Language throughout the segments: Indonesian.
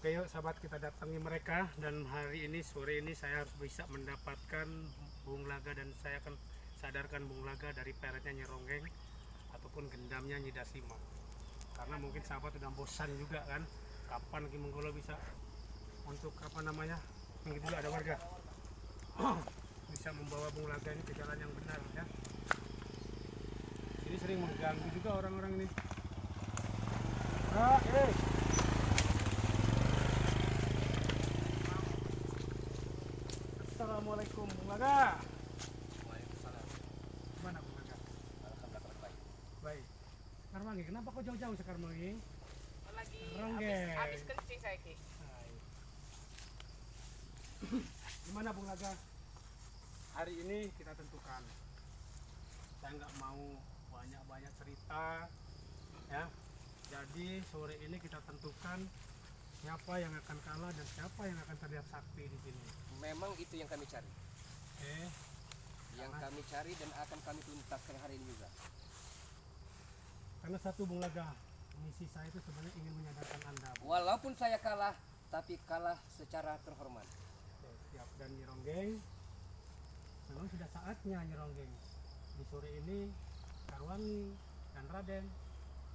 Oke yuk sahabat, kita datangi mereka, dan hari ini sore ini saya harus bisa mendapatkan Bung Laga, dan saya akan sadarkan Bung Laga dari peretnya Nyi Ronggeng ataupun gendamnya Nyi Dasima. Karena mungkin sahabat udah bosan juga kan, kapan Ki Menggolo bisa untuk apa namanya, ini dulu ada warga bisa membawa Bung Laga ini ke jalan yang benar ya. Ini sering mengganggu juga orang-orang ini. Assalamualaikum Bung Laga. Waalaikumsalam. Gimana Bung Laga? Alhamdulillah baik. Baik. Karmangi, kenapa kok jauh-jauh sekarang Mangi? Lagi Ronggeng. habis kencing saya Ki. Hai. Gimana Bung Laga? Hari ini kita tentukan. Saya nggak mau banyak-banyak cerita, ya. Jadi sore ini kita tentukan siapa yang akan kalah dan siapa yang akan terlihat sakti di sini. Memang itu yang kami cari. Oke. Yang kami cari dan akan kami tuntaskan hari ini juga. Karena satu Bung Laga, misi saya itu sebenarnya ingin menyadarkan Anda. Bung. Walaupun saya kalah, tapi kalah secara terhormat. Oke, siap. Dan Nyi Ronggeng, memang sudah saatnya Nyi Ronggeng. Di sore ini Karwangi dan Raden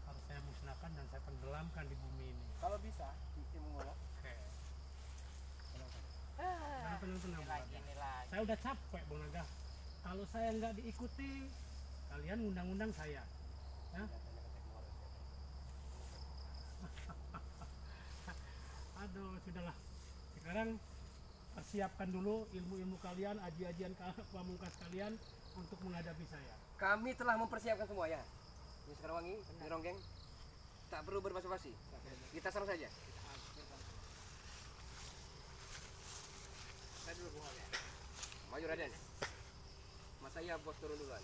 harus saya musnahkan dan saya tenggelamkan di bumi ini. Kalau bisa, Ki Menggolo. Oke. Ah, Tenang-tenang Bung Laga. ini lagi. Saya udah capek Bung Laga. Kalau saya nggak diikuti, kalian undang-undang saya. Ya? Aduh, sudahlah. Sekarang persiapkan dulu ilmu-ilmu kalian, aji-ajian pamungkas kalian untuk menghadapi saya. Kami telah mempersiapkan semua ya. Ini Sekarwangi, Nyi Ronggeng. Tak perlu berbasa-basi. Kita serang saja. Saya dulu Bung Laga. Maju Raden. Mas saya bos turun duluan.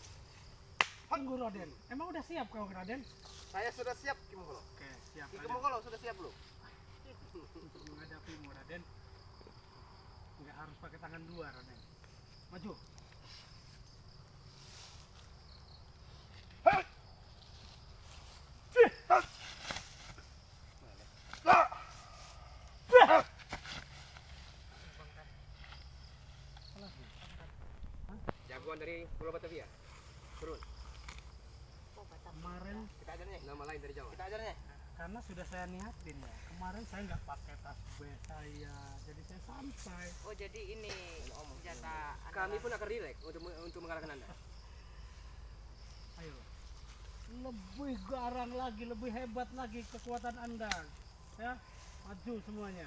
Tunggu Raden. Emang udah siap kau Raden? Saya sudah siap Ki Menggolo. Oke, siap Ki Raden. Menggolo sudah siap belum? Untuk menghadapimu Raden, nggak harus pakai tangan dua Raden. Maju. Jagoan dari Pulau Batavia. Turun. Kemarin Kita ajarnya. Nama lain dari Jawa. Kita ajarnya. karena sudah saya niatin ya, kemarin saya nggak pakai tas B saya, jadi saya santai. Oh jadi ini senjata Kami andalan. pun akan rileks untuk mengalahkan Anda. Ayo, lebih garang lagi, lebih hebat lagi kekuatan Anda, ya. Maju semuanya.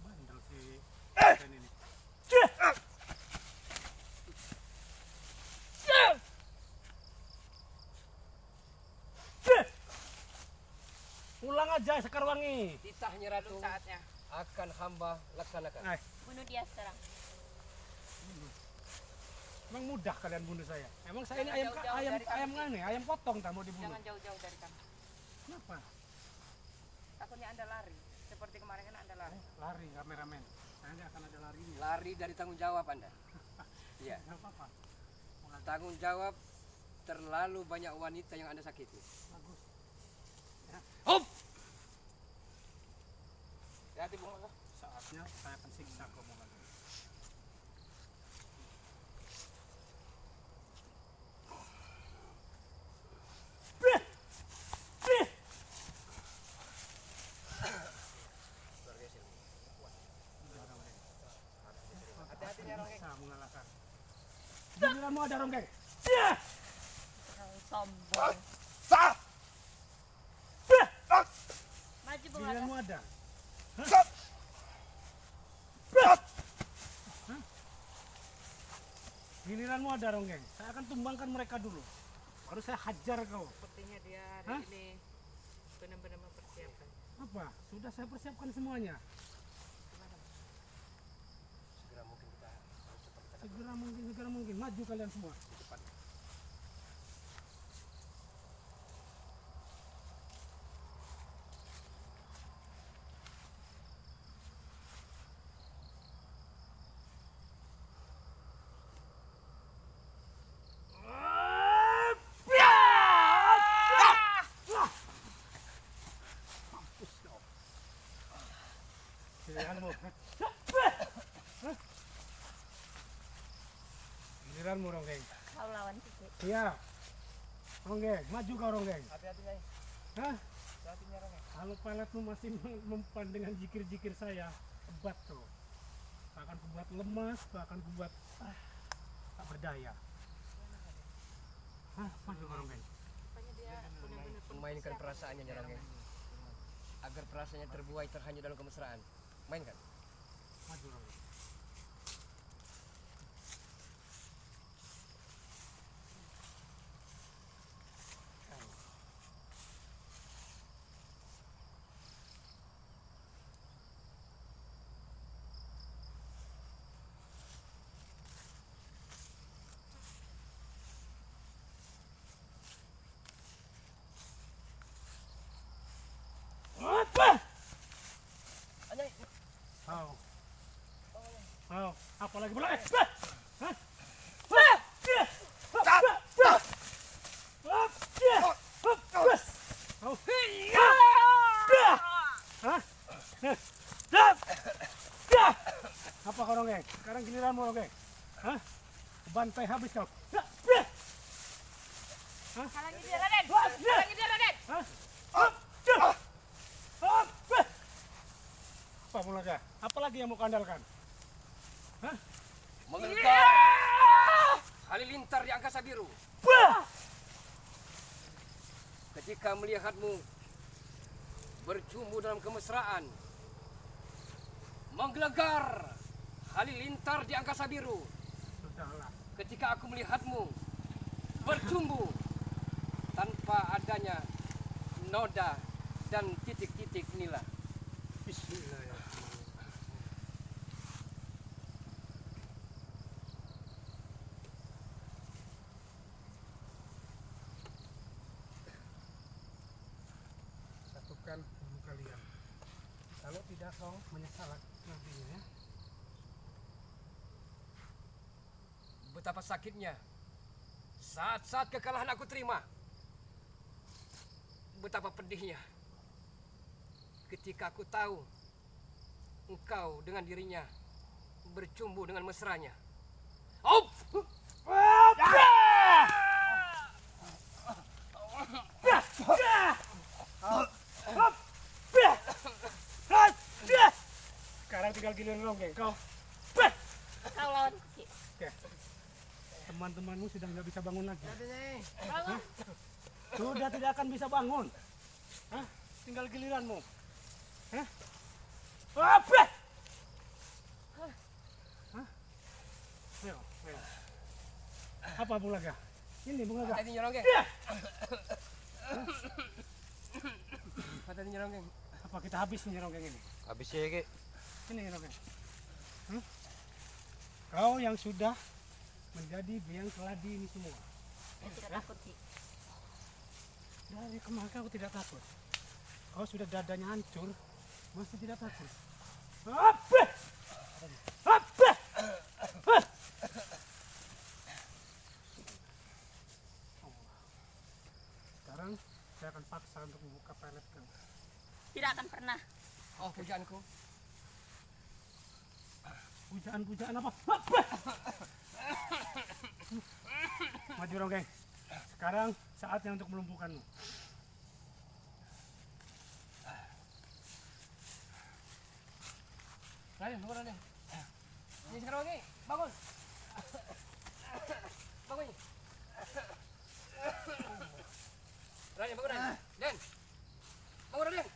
Bandel si Raden ini. Pulang aja Sekarwangi. Titahnya Ratu Belum saatnya. akan hamba laksanakan. Nah, Bunuh dia sekarang. emang mudah kalian bunuh saya. Emang saya ini Jangan ayam jauh-jauh ayam dari kami. ayam ngane, ayam potong tak mau dibunuh. Jangan jauh-jauh dari kami. Kenapa? Takutnya Anda lari. Seperti kemarin kan Anda lari. Lari kameramen. Saya nggak akan ada larinya. Lari dari tanggung jawab Anda. Iya, Nggak apa-apa. tanggung jawab terlalu banyak wanita yang Anda sakiti. Bagus. Ya, Hop! Hati Bung Laga. saatnya saya akan siksa kamu lagi. Hati-hati ya Ronggeng. Bisa mengalahkan. Giliranmu ada Ronggeng. Sombong. Maju Bung Laga. Giliranmu ada. Hah? Giliranmu ada Ronggeng. Saya akan tumbangkan mereka dulu. Baru saya hajar kau. Sepertinya dia Hah? hari ini benar-benar mempersiapkan. Apa? Sudah saya persiapkan semuanya. Segera mungkin kita harus cepat kita Segera mungkin. Maju kalian semua. cepat. Giliranmu. Giliranmu Ronggeng. Kau lawan Kiki. Iya. Ronggeng, maju kau Ronggeng. Hati-hati Nyai. Hah? Hati-hatinya Ronggeng. Kalau peletmu masih mempan dengan jikir-jikir saya, hebat tuh. Akan kubuat lemas, akan kubuat tak berdaya. Hah, maju kau Ronggeng. Rupanya dia benar-benar Memainkan perasaannya Nyai Ronggeng. Agar perasaannya terbuai terhanyut dalam kemesraan. Mainkan. Maju Ronggeng. Nyai. Apa lagi boleh? Apa kau Ronggeng? Sekarang giliranmu Ronggeng. Hah? Bantai habis kau. Halangi dia, Raden. Halangi dia, Raden. Apa Mulaga? Apa lagi yang mau kandalkan? Mengejar halilintar di angkasa biru. Ketika melihatmu bercumbu dalam kemesraan, menggelegar halilintar di angkasa biru. Sudahlah. Ketika aku melihatmu bercumbu tanpa adanya noda dan titik-titik nila. Bismillahirrahmanirrahim. Satukan tubuh kalian. Kalau tidak kau menyesal nantinya ya. Betapa sakitnya saat-saat kekalahan aku terima. Betapa pedihnya ketika aku tahu engkau dengan dirinya bercumbu dengan mesranya. Oh! Sekarang tinggal giliran Ronggeng. Kau Kau lawan Kiki. teman-temanmu sudah nggak bisa bangun lagi. Bangun. Sudah tidak akan bisa bangun. Hah? Tinggal giliranmu. Hah? Apa? Hah? Ayo, ayo. Apa Bulaga? Ini Bulaga. Hati Nyeronggeng. Hati Nyeronggeng. Apa kita habis nih Ronggeng ini? Habis ya, Ki. Ini Ronggeng. Kau yang sudah menjadi biang keladi ini semua. Saya tidak takut, Ki. Dari kemarin kau tidak takut. Kau sudah dadanya hancur, masih tidak takut. Apa? Apa? Sekarang saya akan paksa untuk membuka pelet kau. Tidak akan pernah. Oh, pujaanku. Pujaan-pujaan apa? Apa? Maju Ronggeng. Sekarang saatnya untuk melumpuhkanmu. Raden, bangun Raden. Ini sekarang lagi, bangun. Bangun. Raden, bangun Raden. Den. Bangun Raden.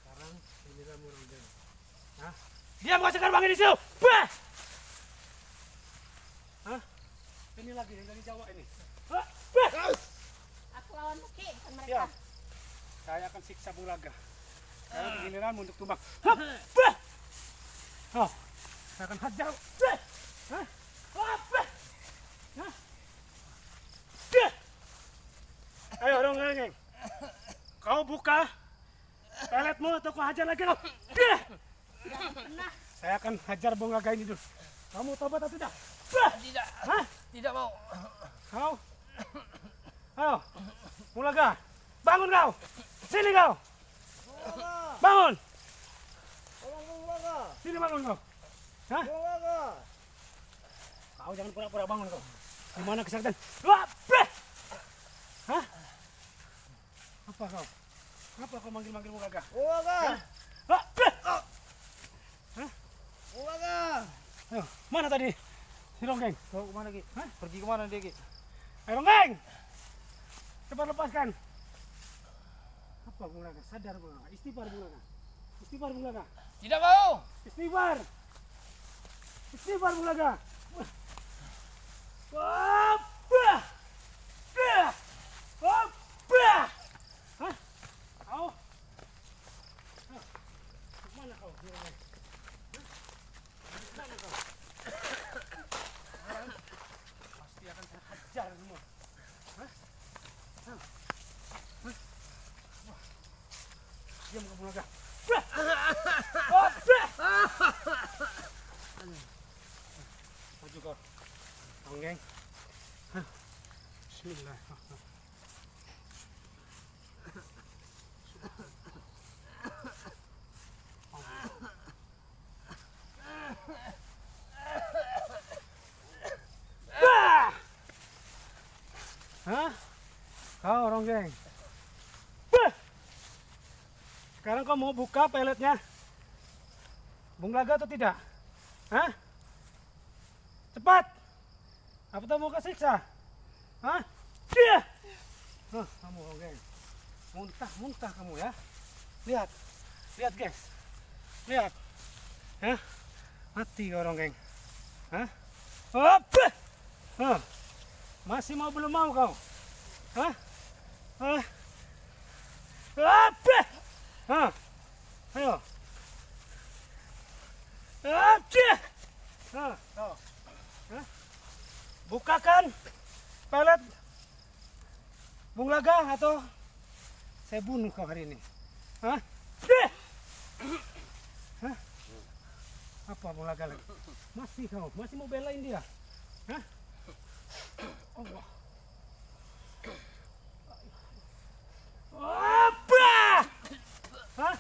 Sekarang giliranmu Ronggeng. Hah? Dia bukan sekar bangi di situ. Bah! Hah? Ini lagi yang dari Jawa ini. Hah? Bah! Aku lawan Kiki. saya akan siksa Bung Laga. Sekarang giliran untuk tumbang. Hop, bah. Oh, saya akan hajar. Hah? Hop, bah. Hah? Dah. Ayo Ronggeng, kau buka peletmu atau kau hajar lagi kau. Dah. Saya akan hajar Bung Laga ini dulu. Kamu tobat atau tidak? Bah. Tidak. Hah? Tidak mau. Kau? Ayo, Bung Laga, bangun kau. Sini kau. Bangun. Sini bangun kau. Hah? Kau jangan pura-pura bangun kau. Di mana kesaktian? Wah, bah. Hah? Apa kau? Apa kau manggil-manggil Bung Laga? Hah? Wah, bah. Hah? Ayo, mana tadi? Si Ronggeng. Kau kemana Ki? Hah? Pergi kemana dia Ki? Ayo Ronggeng. Cepat lepaskan. Apa Bung Laga? Sadar Bung Laga. Istighfar Bung Laga. Istighfar Bung Laga. Tidak mau. Istighfar. Istighfar Bung Laga. Wah, bah. Bah. Wah, bah. Hah? Kau? Hah? Mana kau? Ronggeng? Mana kau? Sekarang pasti akan saya hajar semua. Hah? Hah? Hah? Wah. Diam kau Bung Laga. Bah! Oh, bah! Maju kau. Ronggeng. Hah? Bismillah. Hah? Kau Ronggeng. Bah! Sekarang kau mau buka peletnya Bung Laga atau tidak? Hah? Cepat! Apa tahu mau kesiksa? Hah? Dia! Hah, kamu Ronggeng. Muntah-muntah kamu ya. Lihat. Lihat guys. Lihat. Hah? Mati kau Ronggeng. Hah? Apa? Hah? Masih mau belum mau kau? Hah? Hah? Apa? Hah? Ayo. Apa? Hah? Kau. Hah? Bukakan pelet Bung Laga atau saya bunuh kau hari ini. Hah? Hah? Apa Bung Laga lagi? Masih kau? Masih mau belain dia? Hah? Allah. Apa? Hah?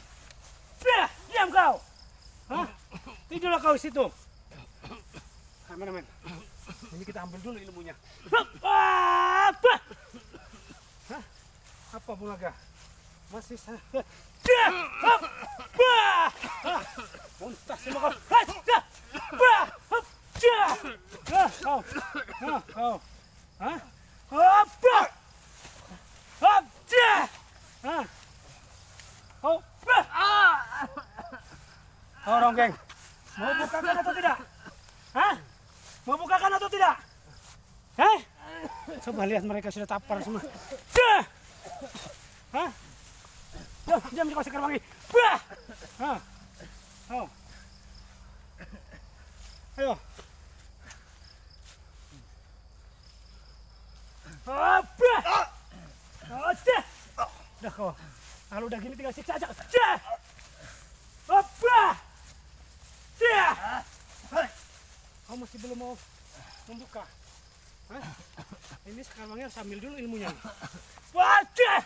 Diam kau. Hah? Tidurlah kau di situ. Kameramen. Ini kita ambil dulu ilmunya. Apa? Hah? Apa Bung Laga? Masih saya. Muntah semua kau. Kau. Kau. Hah? Apa? Hah? Apa? Oh Ronggeng, mau bukakan atau tidak? Hah? Mau bukakan atau tidak? Hah? Coba lihat mereka sudah tapar semua. Hah? Diam di kau Sekar Wangi. Hah? Oh. Ayo. Apa? Udah kau. Kalau udah gini tinggal siksa aja. Apa? Kau masih belum mau membuka? Hah? Ini Sekar Wangi harus ambil dulu ilmunya. Wajah!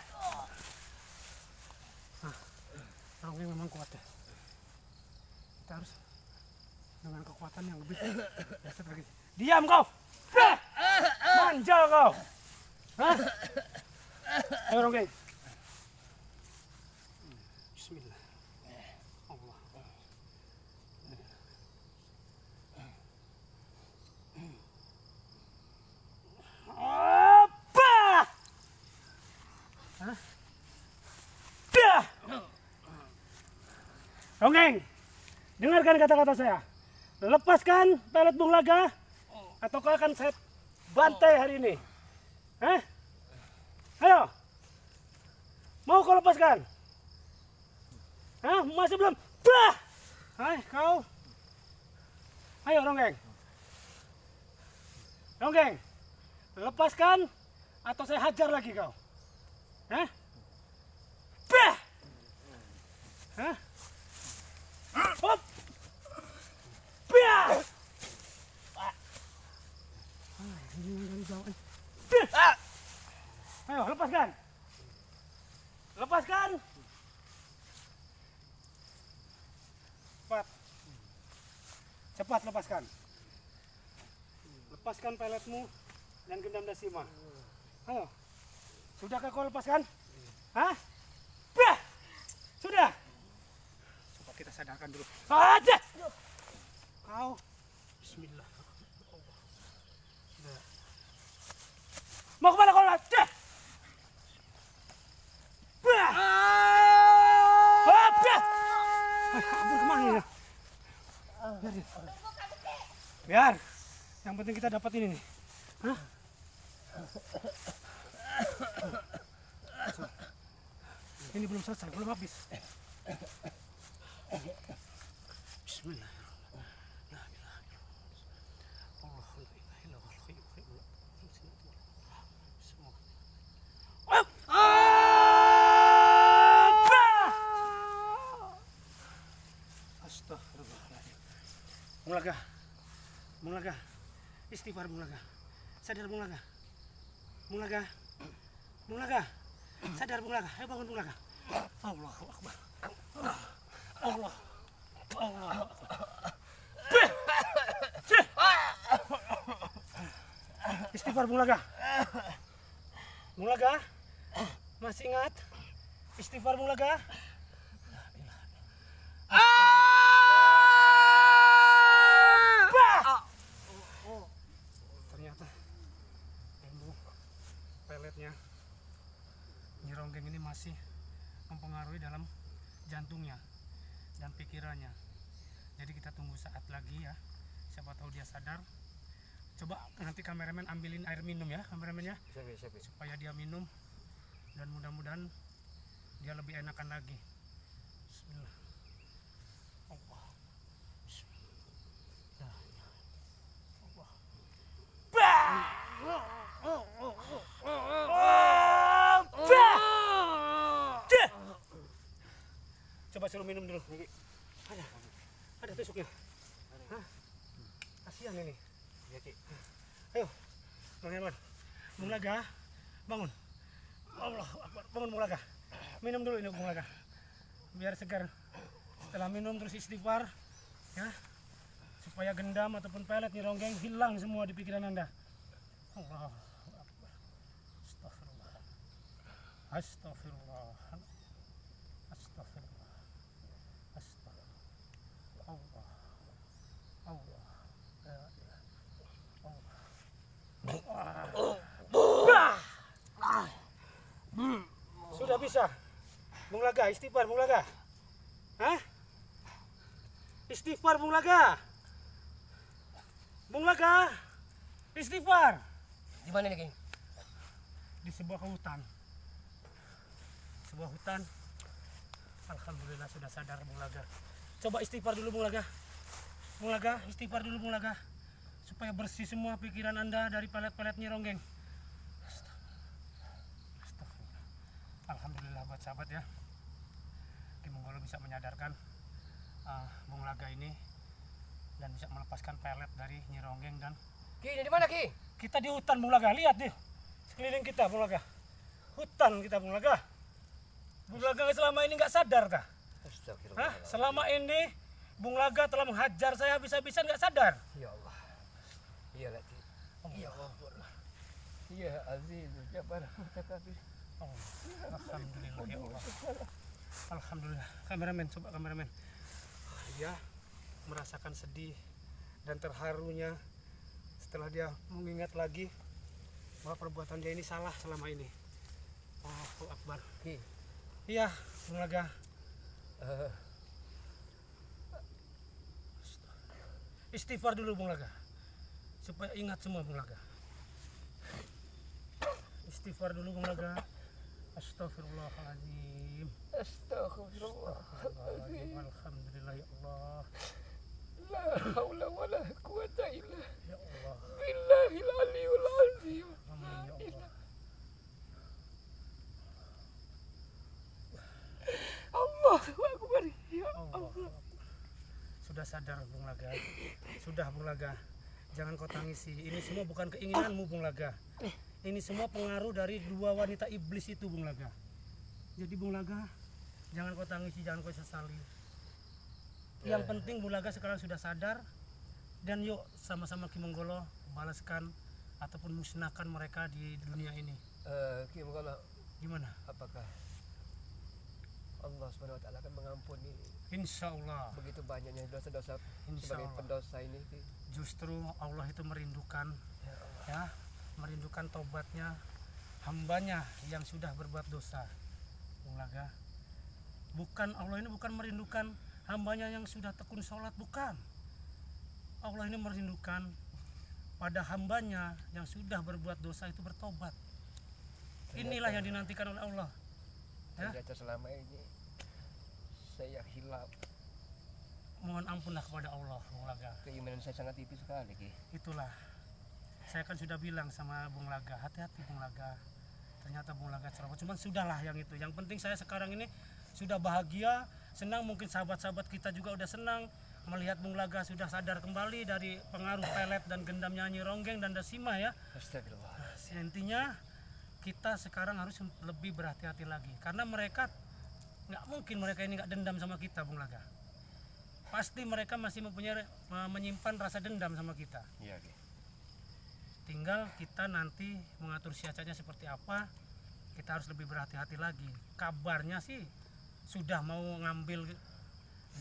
Ronggeng memang kuat ya. Kita harus dengan kekuatan yang lebih dahsyat lagi. Diam kau! Manja kau! Hah? Ayo Ronggeng. Bismillah. Allah. Apa? Hah? Dah! Ronggeng, dengarkan kata-kata saya. Lepaskan pelet Bung Laga, atau kau akan saya bantai hari ini. Hah? Ayo. Mau kau lepaskan? Hah? Masih belum? Bah! Hai, kau. Ayo, Ronggeng. Ronggeng, lepaskan atau saya hajar lagi kau. Hah? Bah! Hah? Hop! Bah! Ayo, lepaskan. Lepaskan. Cepat. Cepat lepaskan. Lepaskan peletmu dan gendam Dasima. Ayo. Sudahkah kau lepaskan? Hah? Bah! Sudah. Coba kita sadarkan dulu. Aja. Kau. Bismillah. Sudah. Mau kemana kau? Bah! Bah! Bah! Kabur kemana ya? Biar. Yang penting kita dapat ini nih. Hah? Ini belum selesai, belum habis. Bismillah. Astagfirullahaladzim. Mulaga. Mulaga. Istighfar Mulaga. Sadar Mulaga. Mulaga. Mulaga. Sadar Mulaga. Ayo bangun Mulaga. Allahu Akbar. Allah. Allah. Istighfar Mulaga. Mulaga. Masih ingat? Istighfar Mulaga. Ternyata tembok peletnya Nyi Ronggeng ini masih mempengaruhi dalam jantungnya dan pikirannya. Jadi kita tunggu saat lagi ya. Siapa tahu dia sadar. Coba nanti kameramen ambilin air minum ya, kameramen ya. Siap. Supaya dia minum dan mudah-mudahan dia lebih enakan lagi. Bismillah. Allah. Bismillah. Allah. Coba suruh minum dulu. Ada tusuknya. Hah? Kasihan ini. Ayo, teman-teman. Mulaga, bangun. Allah Akbar, bangun Mulaga. Minum dulu ini Mulaga. Biar segar. Setelah minum terus istighfar, ya. Supaya gendam ataupun pelet Nyi Ronggeng hilang semua di pikiran Anda. Allah Akbar. Astagfirullah. Astagfirullah. Astagfirullah. Astagfirullah. Allah. Allah. Sudah bisa. Bung Laga, istighfar Bung Laga. Hah? Istighfar Bung Laga. Bung Laga. Istighfar. Di mana nih, King? Di sebuah hutan. Sebuah hutan. Alhamdulillah sudah sadar Bung Laga. Coba istighfar dulu Bung Laga. Bung Laga, istighfar dulu Bung Laga. Supaya bersih semua pikiran Anda dari pelet-pelet Nyi Ronggeng. Astagfirullah. Alhamdulillah buat sahabat ya. Ki Monggolo bisa menyadarkan Bung Laga ini dan bisa melepaskan pelet dari Nyi Ronggeng. Dan Ki, di mana, Ki? kita di hutan Bung Laga, lihat deh sekeliling kita Bung Laga. Hutan kita Bung Laga. Bung Laga selama ini nggak sadar kah? Hah? Selama ini Bung Laga telah menghajar saya habis-habisan nggak sadar. Ya Allah. Iya lah, Ki. Ya Ya Aziz, Jabbar, Mutakabir. Alhamdulillah ya Allah. Alhamdulillah. Kameramen, coba kameramen. Dia merasakan sedih dan terharunya setelah dia mengingat lagi bahwa perbuatan dia ini salah selama ini. Allahu Akbar. Ki. Iya, Bung Laga. Istighfar dulu Bung Laga. Supaya ingat semua Bung Laga. Istighfar dulu Bung Laga. Astagfirullahaladzim. Astagfirullahaladzim. Alhamdulillah ya Allah. La haula wala quwata illa Ya Allah. billahil aliyul azim. Amin ya Allah. Allahu akbar. Ya Allah. Allah. Sudah sadar Bung Laga? Sudah Bung Laga. Jangan kau tangisi. Ini semua bukan keinginanmu Bung Laga. Ini semua pengaruh dari dua wanita iblis itu Bung Laga. Jadi Bung Laga, jangan kau tangisi, jangan kau sesali. Yang penting Bung Laga sekarang sudah sadar. Dan yuk sama-sama Ki Menggolo balaskan ataupun musnahkan mereka di dunia ini. Ki Menggolo, Gimana? apakah Allah Subhanahu wa taala akan mengampuni Insya Allah. begitu banyaknya dosa-dosa Insya sebagai Allah. pendosa ini, Ki? Justru Allah itu merindukan, Ya Allah. ya, merindukan tobatnya hambanya yang sudah berbuat dosa. Bung Laga, bukan Allah ini bukan merindukan hambanya yang sudah tekun sholat, bukan. Allah ini merindukan pada hambanya yang sudah berbuat dosa itu bertobat. Inilah yang dinantikan oleh Allah. Ya, Ternyata selama ini saya hilaf, mohon ampunlah kepada Allah, Bung Laga. keimanan saya sangat tipis sekali, Ki. Itulah, saya kan sudah bilang sama Bung Laga, hati-hati Bung Laga. Ternyata Bung Laga ceroboh, cuman sudahlah yang itu. Yang penting saya sekarang ini sudah bahagia, senang. Mungkin sahabat-sahabat kita juga udah senang melihat Bung Laga sudah sadar kembali dari pengaruh pelet dan gendamnya Nyi Ronggeng dan Dasima ya. Astagfirullah. Intinya kita sekarang harus lebih berhati-hati lagi, karena mereka nggak mungkin mereka ini nggak dendam sama kita Bung Laga. Pasti mereka masih menyimpan rasa dendam sama kita. Iya, Ki. Tinggal kita nanti mengatur siasatnya seperti apa. Kita harus lebih berhati-hati lagi. Kabarnya sih sudah mau ngambil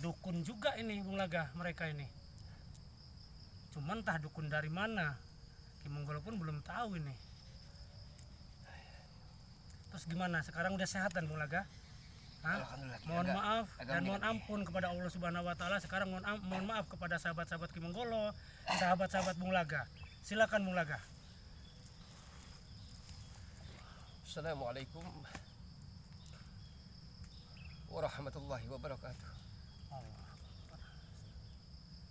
dukun juga ini Bung Laga, mereka ini. Cuman entah dukun dari mana, Ki Menggolo pun belum tahu ini. Terus gimana? Sekarang udah sehatan Bung Laga? Hah? Alhamdulillah, Ki. Mohon maaf agak dan mohon mendingan, Ki. ampun kepada Allah Subhanahu wa taala. Sekarang mohon maaf kepada sahabat-sahabat Ki Menggolo, sahabat-sahabat Bung Laga. Silakan Bung Laga. Assalamualaikum warahmatullahi wabarakatuh. Allah.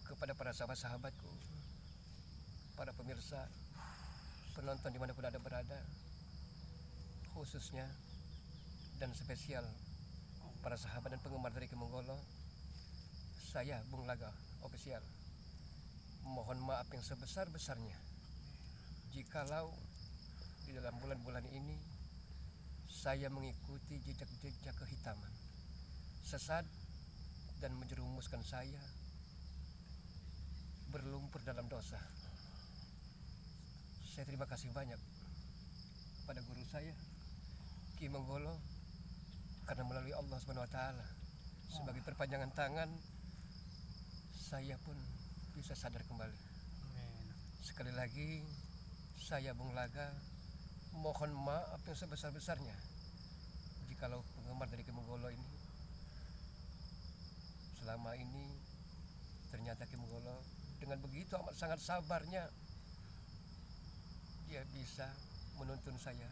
Kepada para sahabat-sahabatku, para pemirsa, penonton dimanapun Anda berada, khususnya dan spesial para sahabat dan penggemar dari Ki Menggolo, saya Bung Laga Official mohon maaf yang sebesar-besarnya jikalau di dalam bulan-bulan ini saya mengikuti jejak-jejak kehitaman, sesat dan menjerumuskan saya berlumpur dalam dosa. Saya terima kasih banyak kepada guru saya Ki Menggolo, karena melalui Allah Subhanahu wa taala sebagai perpanjangan tangan saya pun bisa sadar kembali. Amin. Sekali lagi saya Bung Laga mohon maaf yang sebesar-besarnya jikalau penggemar dari Ki Menggolo ini selama ini ternyata Ki Menggolo dengan begitu amat sangat sabarnya dia bisa menuntun saya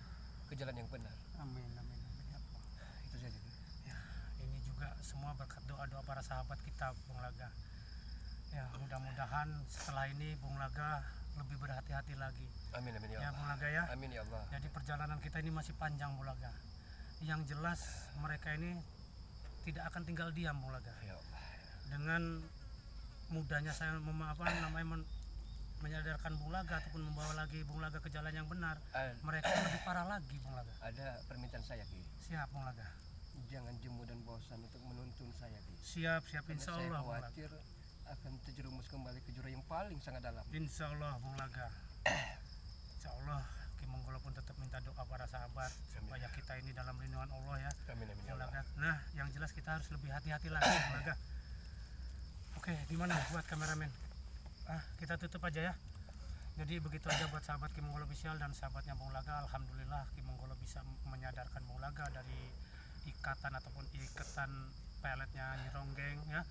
ke jalan yang benar. Amin, amin, amin ya Allah. Itu saja. Ya, ini juga semua berkat doa-doa para sahabat kita Bung Laga. Ya, mudah-mudahan setelah ini Bung Laga lebih berhati-hati lagi. Amin amin ya Ya Allah. Bung Laga ya. Amin ya Allah. Jadi perjalanan kita ini masih panjang Bung Laga. Yang jelas mereka ini tidak akan tinggal diam Bung Laga. Ya Allah. Dengan mudahnya saya menyadarkan Bung Laga ataupun membawa lagi Bung Laga ke jalan yang benar, mereka lebih parah lagi Bung Laga. Ada permintaan saya, Ki. Siap Bung Laga. Jangan jemu dan bosan untuk menuntun saya, Ki. Siap, siap Karena insya saya Allah Bung Laga. khawatir akan terjerumus kembali ke jurang yang paling sangat dalam. Insya Allah Bung Laga. Insya Allah Ki Menggolo pun tetap minta doa para sahabat supaya kita ini dalam lindungan Allah ya. Amin amin ya Bung Allah. Laga. Nah, yang jelas kita harus lebih hati-hati lagi Bung Laga. Oke, gimana buat kameramen? Kita tutup aja ya. Jadi begitu aja buat sahabat Ki Menggolo Official dan sahabatnya Bung Laga. Alhamdulillah Ki Menggolo bisa menyadarkan Bung Laga dari ikatan ataupun iketan peletnya Nyi Ronggeng ya.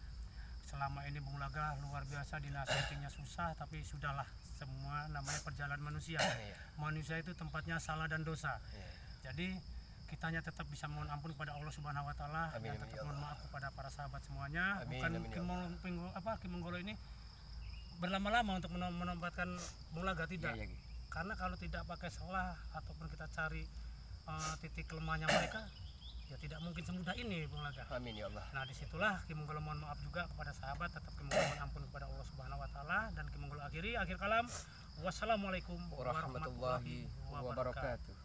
Selama ini Bung Laga luar biasa dinasihatinya susah, tapi sudahlah, semua namanya perjalanan manusia. Iya. Manusia itu tempatnya salah dan dosa. Iya. Jadi kitanya tetap bisa mohon ampun kepada Allah Subhanahu wa taala Amin, dan amin, tetap ya mohon Allah. maaf kepada para sahabat semuanya. Amin, Bukan amin, ya Ki Monggolo ini berlama-lama untuk menempatkan Bung Laga, tidak. Iya, iya, Ki. Karena kalau tidak pakai selah ataupun kita cari titik lemahnya mereka, ya tidak mungkin semudah ini Bung Laga. Amin ya Allah. Nah disitulah Ki Monggolo mohon maaf juga kepada sahabat, tetap Ki Monggolo mohon ampun kepada Allah Subhanahu wa taala, dan Ki Monggolo akhir kalam, wassalamualaikum Warahmatullahi wabarakatuh.